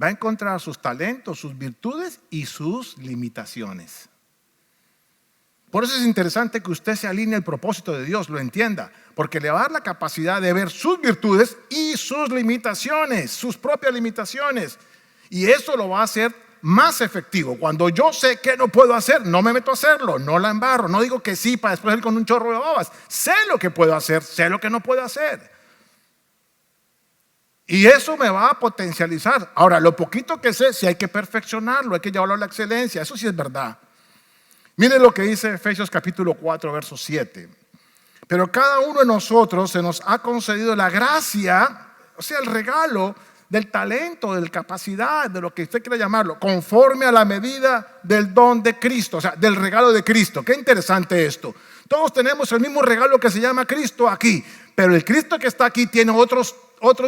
Va a encontrar sus talentos, sus virtudes y sus limitaciones. Por eso es interesante que usted se alinee al propósito de Dios, lo entienda, porque le va a dar la capacidad de ver sus virtudes y sus limitaciones, sus propias limitaciones. Y eso lo va a hacer más efectivo. Cuando yo sé qué no puedo hacer, no me meto a hacerlo, no la embarro, no digo que sí para después ir con un chorro de babas. Sé lo que puedo hacer, sé lo que no puedo hacer. Y eso me va a potencializar. Ahora, lo poquito que sé, sí hay que perfeccionarlo, hay que llevarlo a la excelencia, eso sí es verdad. Mire lo que dice Efesios capítulo 4, verso 7. Pero cada uno de nosotros se nos ha concedido la gracia, o sea, el regalo del talento, de la capacidad, de lo que usted quiera llamarlo, conforme a la medida del don de Cristo, o sea, del regalo de Cristo. Qué interesante esto. Todos tenemos el mismo regalo que se llama Cristo aquí, pero el Cristo que está aquí tiene otros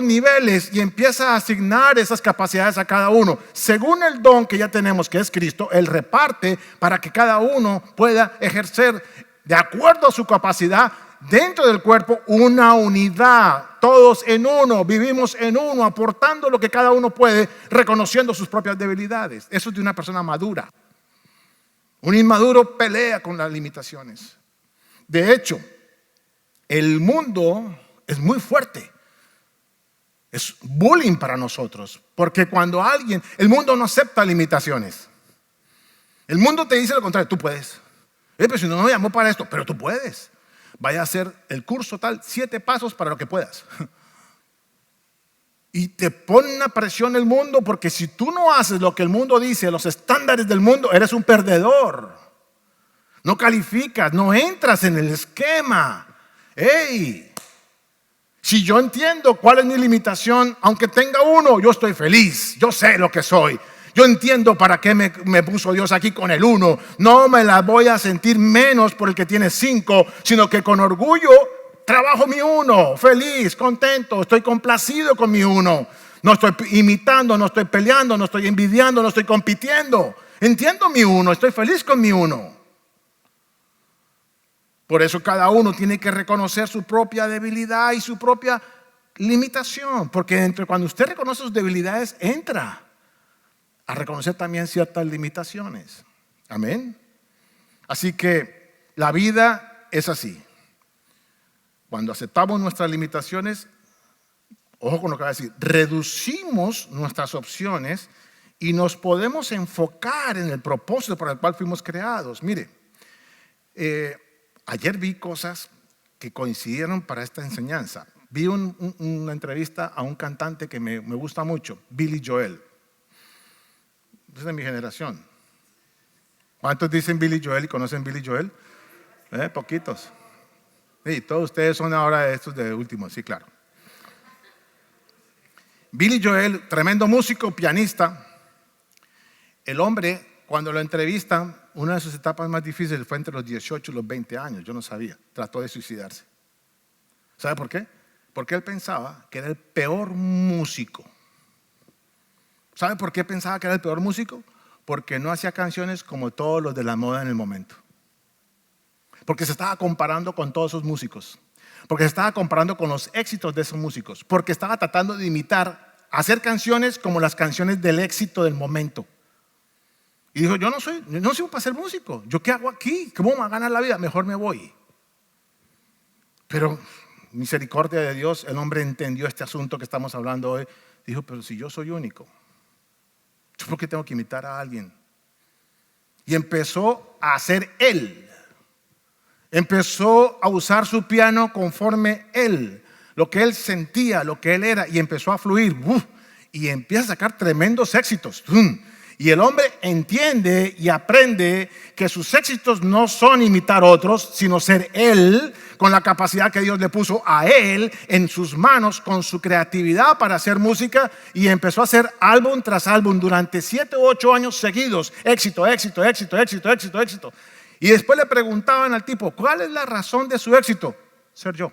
niveles y empieza a asignar esas capacidades a cada uno. Según el don que ya tenemos, que es Cristo, Él reparte para que cada uno pueda ejercer de acuerdo a su capacidad dentro del cuerpo una unidad. Todos en uno, vivimos en uno, aportando lo que cada uno puede, reconociendo sus propias debilidades. Eso es de una persona madura. Un inmaduro pelea con las limitaciones. De hecho, el mundo es muy fuerte. Es bullying para nosotros, porque cuando el mundo no acepta limitaciones. El mundo te dice lo contrario, tú puedes. Pero si no me llamó para esto, pero tú puedes. Vaya a hacer el curso tal, 7 pasos para lo que puedas. Y te pone una presión el mundo, porque si tú no haces lo que el mundo dice, los estándares del mundo, eres un perdedor. No calificas, no entras en el esquema. ¡Ey! Si yo entiendo cuál es mi limitación, aunque tenga uno, yo estoy feliz. Yo sé lo que soy. Yo entiendo para qué me puso Dios aquí con el 1. No me la voy a sentir menos por el que tiene 5, sino que con orgullo trabajo mi 1. Feliz, contento, estoy complacido con mi 1. No estoy imitando, no estoy peleando, no estoy envidiando, no estoy compitiendo. Entiendo mi 1, estoy feliz con mi 1. Por eso cada uno tiene que reconocer su propia debilidad y su propia limitación. Porque cuando usted reconoce sus debilidades, entra a reconocer también ciertas limitaciones. Amén. Así que la vida es así. Cuando aceptamos nuestras limitaciones, ojo con lo que voy a decir, reducimos nuestras opciones y nos podemos enfocar en el propósito para el cual fuimos creados. Mire, ayer vi cosas que coincidieron para esta enseñanza. Vi una entrevista a un cantante que me gusta mucho, Billy Joel. Es de mi generación. ¿Cuántos dicen Billy Joel y conocen Billy Joel? Poquitos. Sí, todos ustedes son ahora estos de último, sí, claro. Billy Joel, tremendo músico, pianista. El hombre, cuando lo entrevistan, una de sus etapas más difíciles fue entre los 18 y los 20 años. Yo no sabía. Trató de suicidarse. ¿Sabe por qué? Porque él pensaba que era el peor músico. ¿Sabe por qué pensaba que era el peor músico? Porque no hacía canciones como todos los de la moda en el momento. Porque se estaba comparando con todos esos músicos. Porque se estaba comparando con los éxitos de esos músicos. Porque estaba tratando de imitar, hacer canciones como las canciones del éxito del momento. Y dijo, yo no sirvo para ser músico. ¿Yo qué hago aquí? ¿Cómo me va a ganar la vida? Mejor me voy. Pero misericordia de Dios, el hombre entendió este asunto que estamos hablando hoy. Dijo, pero si yo soy único, ¿yo por qué tengo que imitar a alguien? Y empezó a hacer él. Empezó a usar su piano conforme él, lo que él sentía, lo que él era, y empezó a fluir. Y empieza a sacar tremendos éxitos. Y el hombre entiende y aprende que sus éxitos no son imitar a otros, sino ser él, con la capacidad que Dios le puso a él en sus manos, con su creatividad para hacer música, y empezó a hacer álbum tras álbum durante 7 u 8 años seguidos. Éxito, éxito, éxito, éxito, éxito, éxito. Y después le preguntaban al tipo, ¿cuál es la razón de su éxito? Ser yo.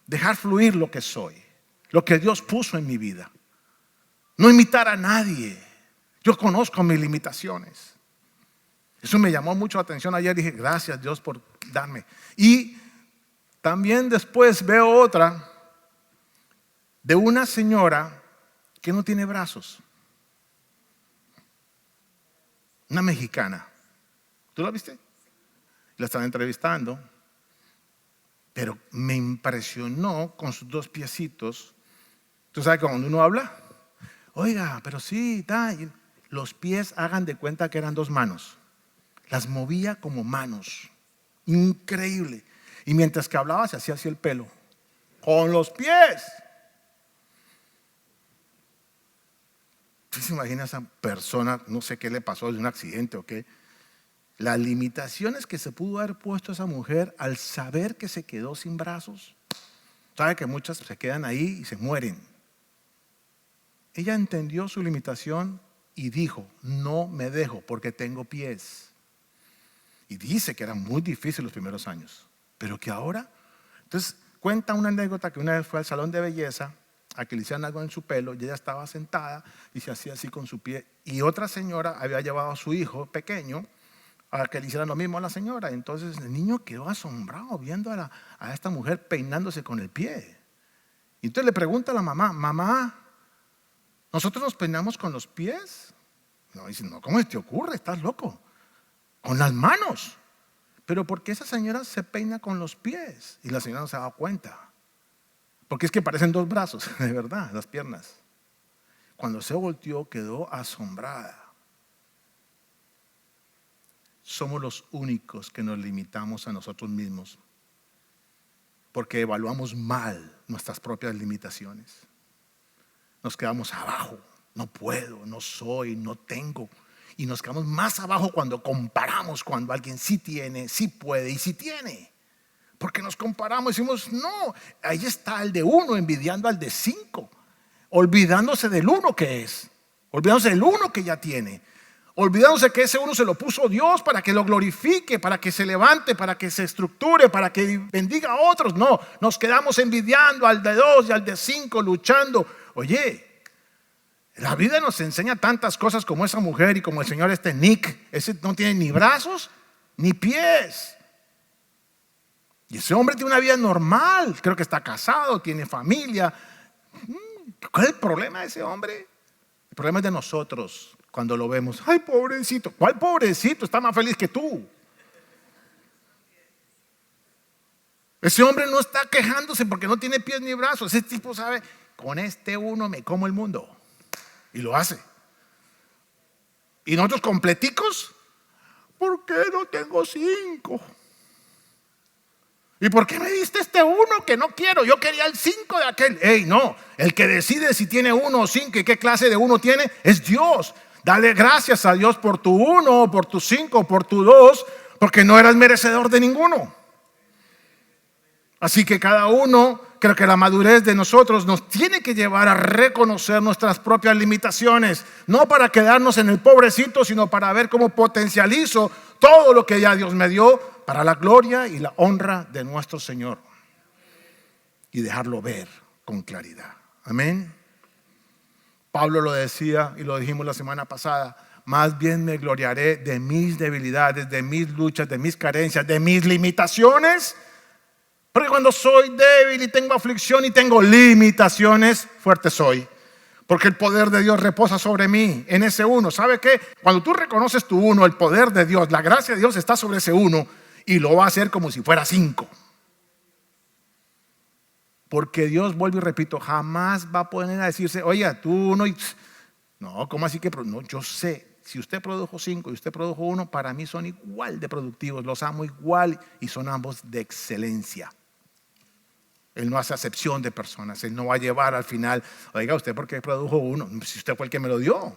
Dejar fluir lo que soy, lo que Dios puso en mi vida. No imitar a nadie. Yo conozco mis limitaciones. Eso me llamó mucho la atención ayer. Dije, gracias Dios por darme. Y también después veo otra de una señora que no tiene brazos. Una mexicana. ¿Tú la viste? La están entrevistando. Pero me impresionó con sus 2 piecitos. ¿Tú sabes cuando uno habla? Oiga, pero sí, los pies hagan de cuenta que eran 2 manos. Las movía como manos. Increíble. Y mientras que hablaba se hacía así el pelo. Con los pies. ¿Usted se imagina a esa persona? No sé qué le pasó, de un accidente o qué. Las limitaciones que se pudo haber puesto esa mujer al saber que se quedó sin brazos. Sabe que muchas se quedan ahí y se mueren. Ella entendió su limitación y dijo, no me dejo porque tengo pies. Y dice que era muy difícil los primeros años, pero que ahora, entonces cuenta una anécdota que una vez fue al salón de belleza a que le hicieran algo en su pelo y ella estaba sentada y se hacía así con su pie. Y otra señora había llevado a su hijo pequeño a que le hicieran lo mismo a la señora. Entonces el niño quedó asombrado viendo a esta mujer peinándose con el pie. Y entonces le pregunta a la mamá, mamá, ¿nosotros nos peinamos con los pies? No, dice, no, ¿cómo te ocurre? Estás loco. Con las manos. Pero ¿por qué esa señora se peina con los pies? Y la señora no se ha dado cuenta. Porque es que parecen 2 brazos, de verdad, las piernas. Cuando se volteó quedó asombrada. Somos los únicos que nos limitamos a nosotros mismos. Porque evaluamos mal nuestras propias limitaciones. Nos quedamos abajo, no puedo, no soy, no tengo. Y nos quedamos más abajo cuando comparamos, cuando alguien sí tiene, sí puede y sí tiene. Porque nos comparamos y decimos, no, ahí está el de 1 envidiando al de 5. Olvidándose del 1 que es, olvidándose del 1 que ya tiene. Olvidándose que ese 1 se lo puso Dios para que lo glorifique, para que se levante, para que se estructure, para que bendiga a otros. No, nos quedamos envidiando al de 2 y al de 5, luchando. Oye, la vida nos enseña tantas cosas como esa mujer y como el señor Nick. Ese no tiene ni brazos ni pies. Y ese hombre tiene una vida normal. Creo que está casado, tiene familia. ¿Cuál es el problema de ese hombre? El problema es de nosotros cuando lo vemos. Ay, pobrecito. ¿Cuál pobrecito? Está más feliz que tú. Ese hombre no está quejándose porque no tiene pies ni brazos. Ese tipo sabe, con este 1 me como el mundo. Y lo hace. Y nosotros completicos, ¿por qué no tengo 5? ¿Y por qué me diste este 1 que no quiero? Yo quería el 5 de aquel. Ey, no, el que decide si tiene 1 o 5 y qué clase de 1 tiene es Dios. Dale gracias a Dios por tu 1, por tu 5, por tu 2, porque no eras merecedor de ninguno. Así que cada uno, creo que la madurez de nosotros nos tiene que llevar a reconocer nuestras propias limitaciones, no para quedarnos en el pobrecito, sino para ver cómo potencializo todo lo que ya Dios me dio para la gloria y la honra de nuestro Señor. y dejarlo ver con claridad. Amén. Pablo lo decía y lo dijimos la semana pasada: más bien me gloriaré de mis debilidades, de mis luchas, de mis carencias, de mis limitaciones. Porque cuando soy débil y tengo aflicción y tengo limitaciones, fuerte soy. Porque el poder de Dios reposa sobre mí, en ese uno. ¿Sabe qué? Cuando tú reconoces tu uno, el poder de Dios, la gracia de Dios está sobre ese uno, y lo va a hacer como si fuera 5. Porque Dios, vuelvo y repito, jamás va a poner a decirse: oye, tú uno y... No, ¿cómo así que? No, yo sé, si usted produjo 5 y usted produjo 1, para mí son igual de productivos, los amo igual y son ambos de excelencia. Él no hace acepción de personas. Él no va a llevar al final: oiga, ¿usted por qué produjo 1? Si usted fue el que me lo dio.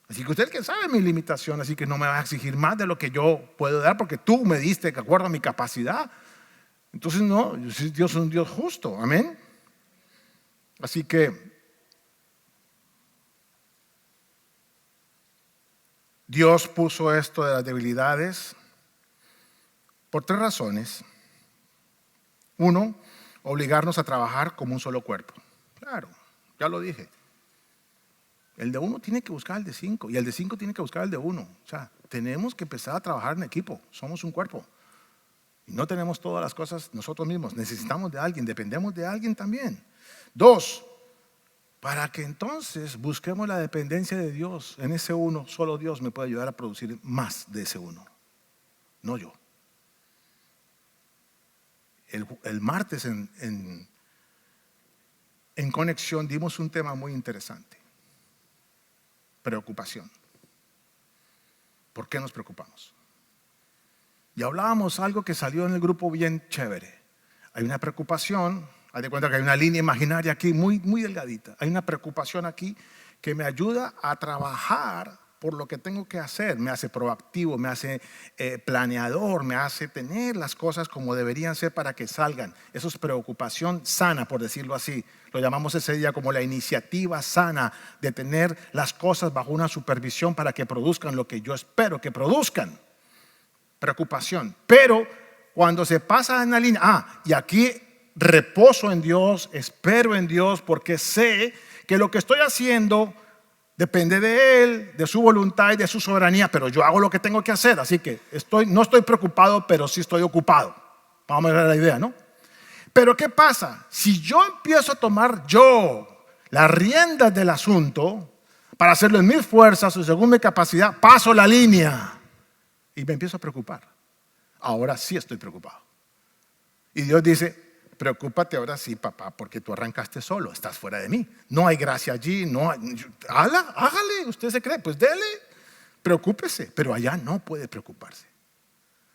Así que usted es el que sabe mi limitación, así que no me va a exigir más de lo que yo puedo dar, porque tú me diste de acuerdo a mi capacidad. Entonces no, Dios es un Dios justo, amén. Así que Dios puso esto de las debilidades por 3 razones. 1, obligarnos a trabajar como un solo cuerpo. Claro, ya lo dije. El de 1 tiene que buscar al de 5 y el de 5 tiene que buscar al de 1. O sea, tenemos que empezar a trabajar en equipo. Somos un cuerpo. Y no tenemos todas las cosas nosotros mismos. Necesitamos de alguien, dependemos de alguien también. 2, para que entonces busquemos la dependencia de Dios. En ese 1, solo Dios me puede ayudar a producir más de ese 1, no yo. El martes en Conexión dimos un tema muy interesante: preocupación. ¿Por qué nos preocupamos? Y hablábamos algo que salió en el grupo bien chévere. Hay una preocupación, haz de cuenta que hay una línea imaginaria aquí muy, muy delgadita. Hay una preocupación aquí que me ayuda a trabajar por lo que tengo que hacer. Me hace proactivo, me hace planeador, me hace tener las cosas como deberían ser para que salgan. Eso es preocupación sana, por decirlo así. Lo llamamos ese día como la iniciativa sana de tener las cosas bajo una supervisión para que produzcan lo que yo espero que produzcan. Preocupación. Pero cuando se pasa en la línea, y aquí reposo en Dios, espero en Dios, porque sé que lo que estoy haciendo depende de Él, de su voluntad y de su soberanía, pero yo hago lo que tengo que hacer, así que no estoy preocupado, pero sí estoy ocupado. Vamos a ver la idea, ¿no? Pero ¿qué pasa? Si yo empiezo a tomar las riendas del asunto para hacerlo en mis fuerzas o según mi capacidad, paso la línea y me empiezo a preocupar. Ahora sí estoy preocupado. Y Dios dice: preocúpate ahora sí, papá, porque tú arrancaste solo, estás fuera de mí. No hay gracia allí, hágale, usted se cree, pues dele, preocúpese. Pero allá no puede preocuparse.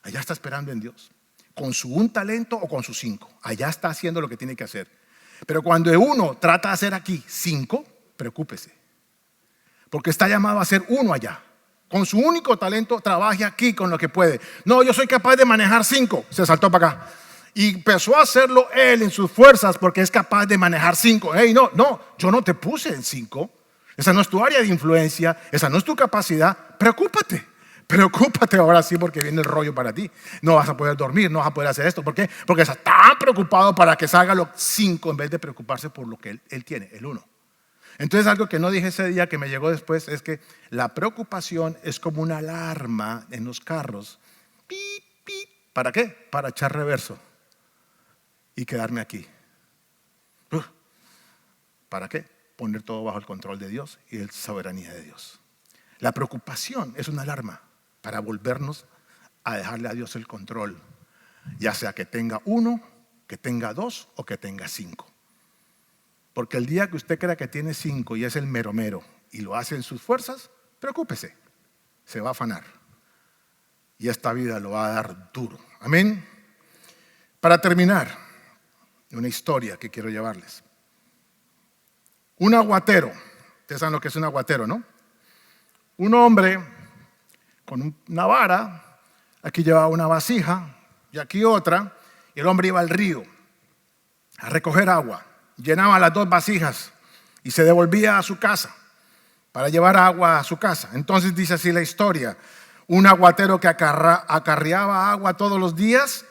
Allá está esperando en Dios, con su 1 talento o con sus 5. Allá está haciendo lo que tiene que hacer. Pero cuando uno trata de hacer aquí 5, preocúpese, porque está llamado a hacer 1 allá. Con su único talento, trabaje aquí con lo que puede. No, yo soy capaz de manejar 5. Se saltó para acá. Y empezó a hacerlo él en sus fuerzas porque es capaz de manejar 5. No, yo no te puse en 5. Esa no es tu área de influencia. Esa no es tu capacidad. Preocúpate ahora sí, porque viene el rollo para ti. No vas a poder dormir, no vas a poder hacer esto. ¿Por qué? Porque está tan preocupado para que salga los 5 en vez de preocuparse por lo que él tiene, el 1. Entonces, algo que no dije ese día, que me llegó después, es que la preocupación es como una alarma en los carros. ¡Pip, pip! ¿Para qué? Para echar reverso y quedarme aquí. ¿Para qué? Poner todo bajo el control de Dios y la soberanía de Dios. La preocupación es una alarma para volvernos a dejarle a Dios el control, ya sea que tenga 1, que tenga 2 o que tenga 5. Porque el día que usted crea que tiene 5 y es el mero y lo hace en sus fuerzas, preocúpese, se va a afanar y esta vida lo va a dar duro. Amén. Para terminar, una historia que quiero llevarles. Un aguatero, ustedes saben lo que es un aguatero, ¿no? Un hombre con una vara, aquí llevaba una vasija y aquí otra, y el hombre iba al río a recoger agua. Llenaba las 2 vasijas y se devolvía a su casa para llevar agua a su casa. Entonces dice así la historia: un aguatero que acarreaba agua todos los días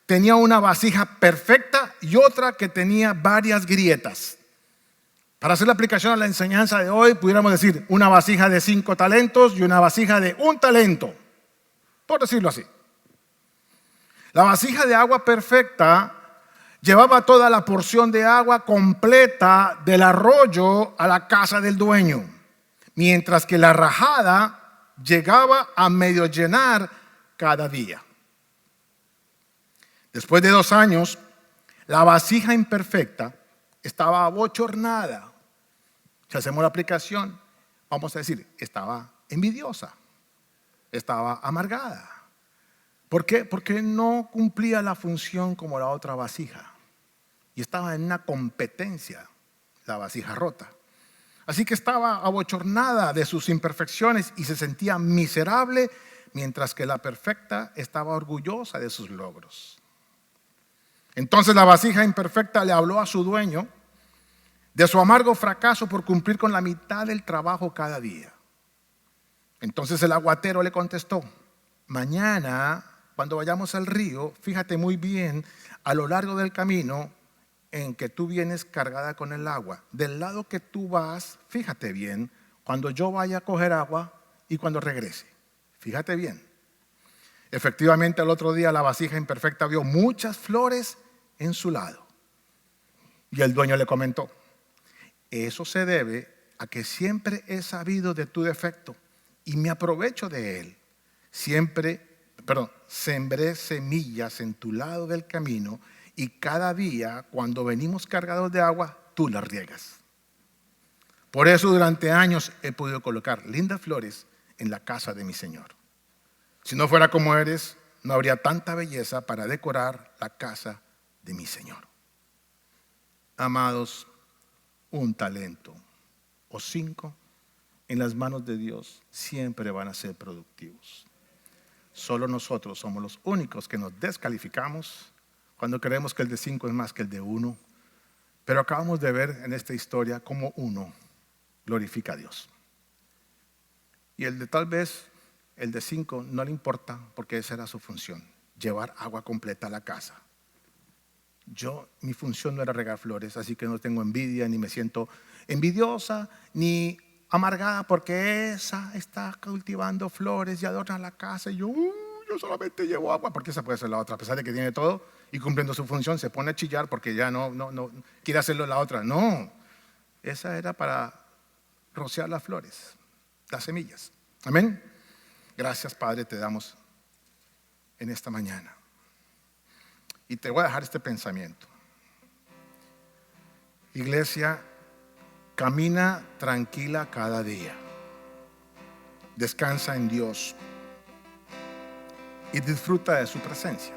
tenía una vasija perfecta y otra que tenía varias grietas. Para hacer la aplicación a la enseñanza de hoy, pudiéramos decir una vasija de 5 talentos y una vasija de 1 talento, por decirlo así. La vasija de agua perfecta llevaba toda la porción de agua completa del arroyo a la casa del dueño, mientras que la rajada llegaba a medio llenar cada día. Después de 2 años, la vasija imperfecta estaba abochornada. Si hacemos la aplicación, vamos a decir, estaba envidiosa, estaba amargada. ¿Por qué? Porque no cumplía la función como la otra vasija. Y estaba en una competencia, la vasija rota. Así que estaba abochornada de sus imperfecciones y se sentía miserable, mientras que la perfecta estaba orgullosa de sus logros. Entonces la vasija imperfecta le habló a su dueño de su amargo fracaso por cumplir con la mitad del trabajo cada día. Entonces el aguatero le contestó: mañana, cuando vayamos al río, fíjate muy bien a lo largo del camino en que tú vienes cargada con el agua. Del lado que tú vas, fíjate bien cuando yo vaya a coger agua y cuando regrese. Fíjate bien. Efectivamente, al otro día la vasija imperfecta vio muchas flores en su lado. Y el dueño le comentó: eso se debe a que siempre he sabido de tu defecto y me aprovecho de él. Sembré semillas en tu lado del camino y cada día cuando venimos cargados de agua, tú las riegas. Por eso durante años he podido colocar lindas flores en la casa de mi Señor. Si no fuera como eres, no habría tanta belleza para decorar la casa de mi Señor. Amados, 1 talento o 5 en las manos de Dios siempre van a ser productivos. Solo nosotros somos los únicos que nos descalificamos cuando creemos que el de 5 es más que el de 1. Pero acabamos de ver en esta historia cómo 1 glorifica a Dios. Y el de tal vez, el de 5 no le importa, porque esa era su función: llevar agua completa a la casa. Mi función no era regar flores, así que no tengo envidia, ni me siento envidiosa, ni amargada porque esa está cultivando flores y adorna la casa y yo solamente llevo agua, porque esa puede ser la otra. A pesar de que tiene todo y cumpliendo su función, se pone a chillar porque ya no quiere hacerlo la otra. No, esa era para rociar las flores, las semillas. Amén. Gracias, Padre, te damos en esta mañana. Y te voy a dejar este pensamiento. Iglesia, camina tranquila cada día. Descansa en Dios y disfruta de su presencia.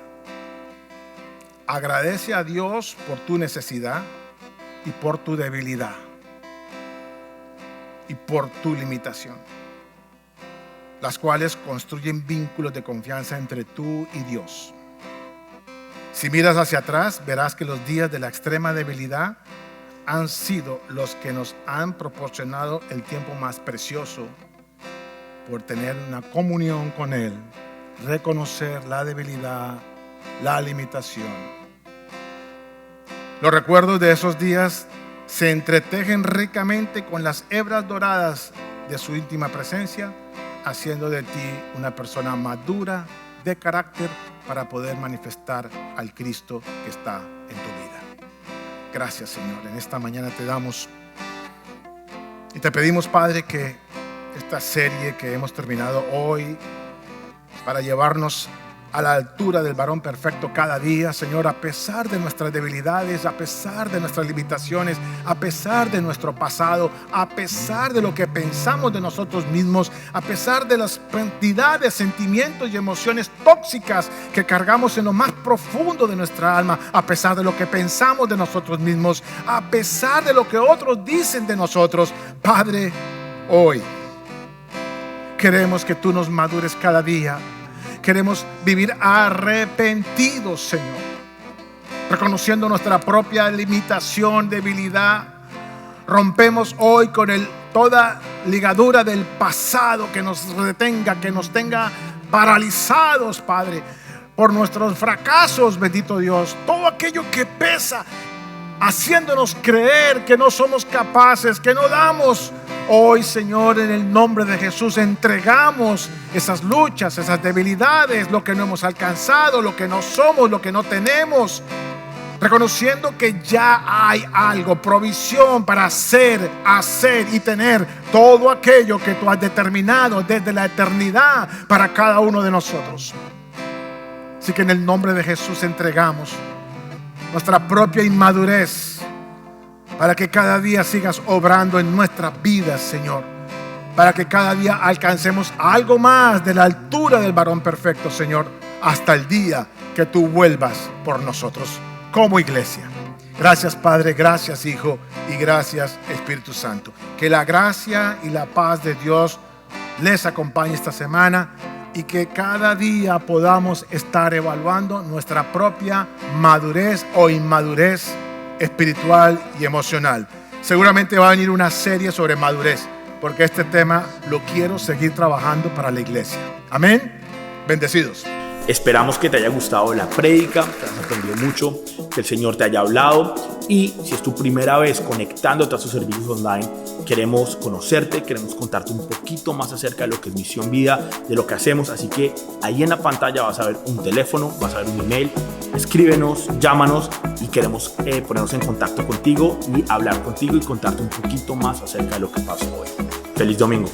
Agradece a Dios por tu necesidad y por tu debilidad y por tu limitación, las cuales construyen vínculos de confianza entre tú y Dios. Si miras hacia atrás, verás que los días de la extrema debilidad han sido los que nos han proporcionado el tiempo más precioso por tener una comunión con Él, reconocer la debilidad, la limitación. Los recuerdos de esos días se entretejen ricamente con las hebras doradas de su íntima presencia, haciendo de ti una persona madura de carácter para poder manifestar al Cristo que está en tu vida. Gracias, Señor. En esta mañana te damos y te pedimos, Padre, que esta serie que hemos terminado hoy para llevarnos a la altura del varón perfecto cada día, Señor, a pesar de nuestras debilidades, a pesar de nuestras limitaciones, a pesar de nuestro pasado, a pesar de lo que pensamos de nosotros mismos, a pesar de las cantidad de sentimientos y emociones tóxicas que cargamos en lo más profundo de nuestra alma, a pesar de lo que pensamos de nosotros mismos, a pesar de lo que otros dicen de nosotros. Padre, hoy queremos que tú nos madures cada día. Queremos vivir arrepentidos, Señor, reconociendo nuestra propia limitación, debilidad. Rompemos hoy con toda ligadura del pasado que nos retenga, que nos tenga paralizados, Padre. por nuestros fracasos, bendito Dios, todo aquello que pesa, haciéndonos creer que no somos capaces, que no damos. Hoy, Señor, en el nombre de Jesús, entregamos esas luchas, esas debilidades, lo que no hemos alcanzado, lo que no somos, lo que no tenemos, reconociendo que ya hay algo, provisión para hacer y tener todo aquello que tú has determinado desde la eternidad para cada uno de nosotros. Así que en el nombre de Jesús entregamos nuestra propia inmadurez para que cada día sigas obrando en nuestras vidas, Señor, para que cada día alcancemos algo más de la altura del varón perfecto, Señor, hasta el día que tú vuelvas por nosotros como iglesia. Gracias, Padre, gracias, Hijo, y gracias, Espíritu Santo. Que la gracia y la paz de Dios les acompañe esta semana y que cada día podamos estar evaluando nuestra propia madurez o inmadurez espiritual y emocional. Seguramente va a venir una serie sobre madurez, porque este tema lo quiero seguir trabajando para la iglesia. Amén. Bendecidos. Esperamos que te haya gustado la prédica, que has aprendido mucho, que el Señor te haya hablado. Y si es tu primera vez conectándote a sus servicios online, queremos conocerte, queremos contarte un poquito más acerca de lo que es Misión Vida, de lo que hacemos. Así que ahí en la pantalla vas a ver un teléfono, vas a ver un email. Escríbenos, llámanos y queremos ponernos en contacto contigo y hablar contigo y contarte un poquito más acerca de lo que pasó hoy. Feliz domingo.